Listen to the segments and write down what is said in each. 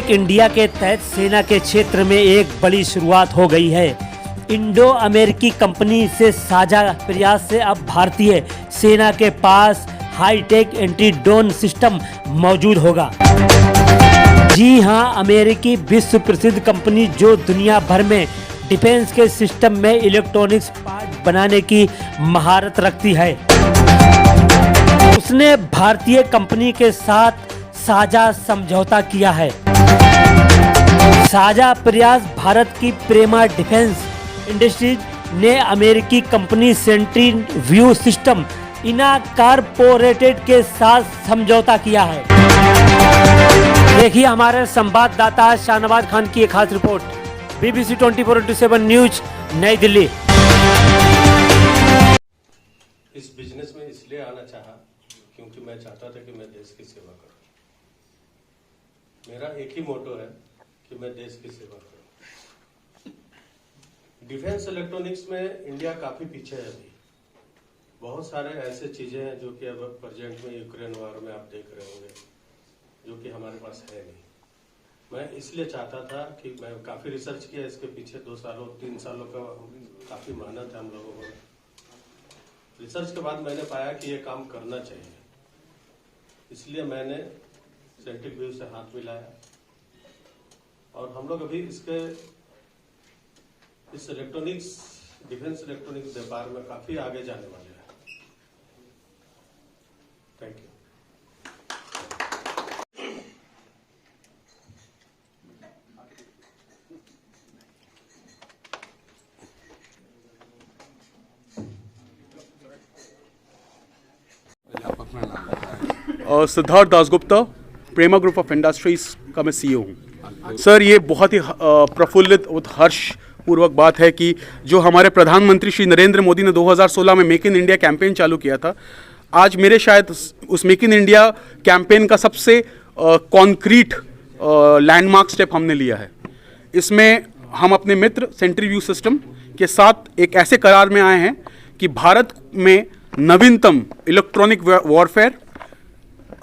Make India के तहत सेना के क्षेत्र में एक बड़ी शुरुआत हो गई है। इंडो अमेरिकी कंपनी से साझा प्रयास से अब भारतीय सेना के पास हाईटेक एंटी ड्रोन सिस्टम मौजूद होगा। जी हां, अमेरिकी विश्व प्रसिद्ध कंपनी जो दुनिया भर में डिफेंस के सिस्टम में इलेक्ट्रॉनिक्स पार्ट बनाने की महारत रखती है, उसने भारतीय कंपनी के साथ साझा समझौता किया है। साझा प्रयास भारत की प्रेमा डिफेंस इंडस्ट्रीज ने अमेरिकी company Sentry view system incorporated के साथ समझौता किया है। देखिए हमारे संवाददाता शाहनवाज खान की एक खास रिपोर्ट, BBC 24/7 न्यूज, नई दिल्ली। इस बिजनेस में इसलिए आना चाहा क्योंकि मैं चाहता था कि मैं देश की सेवा करूं। मेरा एक ही मोटो है कि मैं देश की सेवा करूं। डिफेंस इलेक्ट्रॉनिक्स में इंडिया काफी पीछे है अभी। बहुत सारे ऐसे चीजें हैं जो कि अब प्रेजेंट में यूक्रेन वॉर में आप देख रहे होंगे, जो कि हमारे पास है नहीं। मैं इसलिए चाहता था कि मैं काफी रिसर्च किया इसके पीछे, 2 सालों 3 सालों का काफी मेहनत है हम लोगों को। रिसर्च के बाद मैंने पाया कि ये काम करना चाहिए, इसलिए मैंने सेंट्रिक व्यू से हाथ मिलाया और हम लोग अभी इस इलेक्ट्रॉनिक्स डिफेंस इलेक्ट्रॉनिक्स व्यापार में काफी आगे जाने वाले हैं। Thank you. Siddharth Dasgupta, Prema group of industries का मैं CEO हूँ। सर, ये बहुत ही प्रफुल्लित और हर्षपूर्वक बात है कि जो हमारे प्रधानमंत्री श्री नरेंद्र मोदी ने 2016 में मेक इन इंडिया कैंपेन चालू किया था, आज मेरे शायद उस मेक इन इंडिया कैंपेन का सबसे कॉन्क्रीट लैंडमार्क स्टेप हमने लिया है। इसमें हम अपने मित्र सेंट्री व्यू सिस्टम के साथ एक ऐसे करार में आए हैं कि भारत में नवीनतम electronic warfare,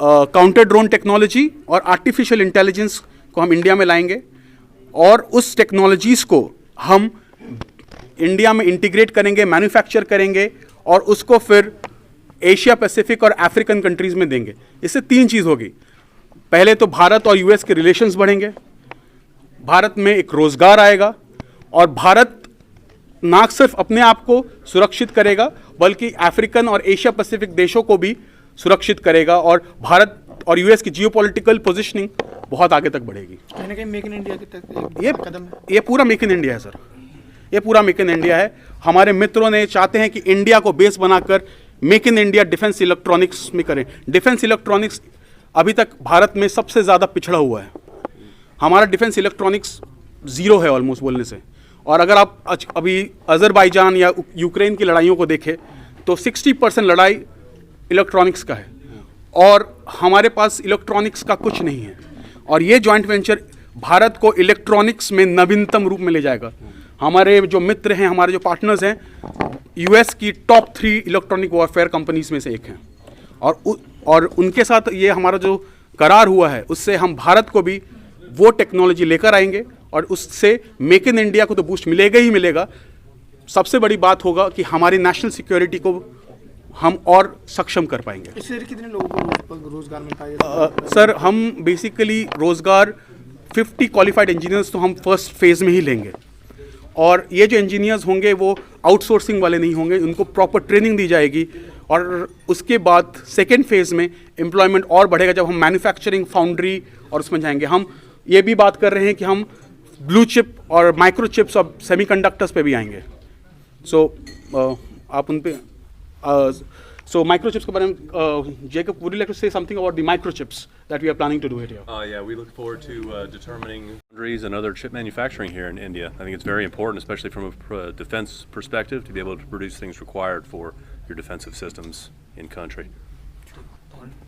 counter drone technology और आर्टिफिशियल इंटेलिजेंस को हम इंडिया में लाएंगे और उस टेक्नोलॉजीज़ को हम इंडिया में इंटीग्रेट करेंगे, मैन्युफैक्चर करेंगे और उसको फिर एशिया पैसिफिक और अफ्रीकन कंट्रीज़ में देंगे। इससे 3 चीज़ होगी। पहले तो भारत और US के रिलेशंस बढ़ेंगे, भारत में एक रोज़गार आएगा और भारत ना सिर्फ अपने आप को सुरक्षित करेगा बल्कि अफ्रीकन और एशिया पैसिफिक देशों को भी सुरक्षित करेगा और भारत और US की जियोपॉलिटिकल पोजीशनिंग बहुत आगे तक बढ़ेगी। कहीं ना कहीं मेक इन इंडिया की तक ये कदम है। ये पूरा मेक इन इंडिया है सर, ये पूरा मेक इन इंडिया है। हमारे मित्रों ने चाहते हैं कि इंडिया को बेस बनाकर make in India defence electronics में करें। डिफेंस इलेक्ट्रॉनिक्स अभी तक भारत में सबसे ज़्यादा पिछड़ा हुआ है। हमारा डिफेंस इलेक्ट्रॉनिक्स 0 है ऑलमोस्ट बोलने से। और अगर आप अभी अजरबैजान या यूक्रेन की लड़ाइयों को देखें तो 60% लड़ाई इलेक्ट्रॉनिक्स का है और हमारे पास इलेक्ट्रॉनिक्स का कुछ नहीं है। और ये जॉइंट वेंचर भारत को इलेक्ट्रॉनिक्स में नवीनतम रूप में ले जाएगा। हमारे जो मित्र हैं, हमारे जो पार्टनर्स हैं, US की टॉप 3 इलेक्ट्रॉनिक वॉरफेयर कंपनीज में से एक हैं और उनके साथ ये हमारा जो करार हुआ है उससे हम भारत को भी वो टेक्नोलॉजी लेकर आएंगे और उससे मेक इन इंडिया को तो बूस्ट मिलेगा ही मिलेगा। सबसे बड़ी बात होगा कि हमारी नेशनल सिक्योरिटी को हम और सक्षम कर पाएंगे। इससे कितने लोगों को रोजगार मिल पाएगा? सर, हम बेसिकली रोजगार 50 क्वालिफाइड इंजीनियर्स तो हम फर्स्ट फेज में ही लेंगे और ये जो इंजीनियर्स होंगे वो आउटसोर्सिंग वाले नहीं होंगे, उनको प्रॉपर ट्रेनिंग दी जाएगी और उसके बाद सेकेंड फेज में एम्प्लॉयमेंट और बढ़ेगा जब हम मैन्युफैक्चरिंग, फाउंड्री और उसमें जाएंगे। हम ये भी बात कर रहे हैं कि हम ब्लू चिप और माइक्रो चिप्स और सेमीकंडक्टर्स पे भी आएंगे। सो आप उन पे so microchips के बारे में Jacob, would you like to say something about the microchips that we are planning to do it here? Yeah, we look forward to determining boundaries and other chip manufacturing here in India. I think it's very important, especially from a defense perspective, to be able to produce things required for your defensive systems in country.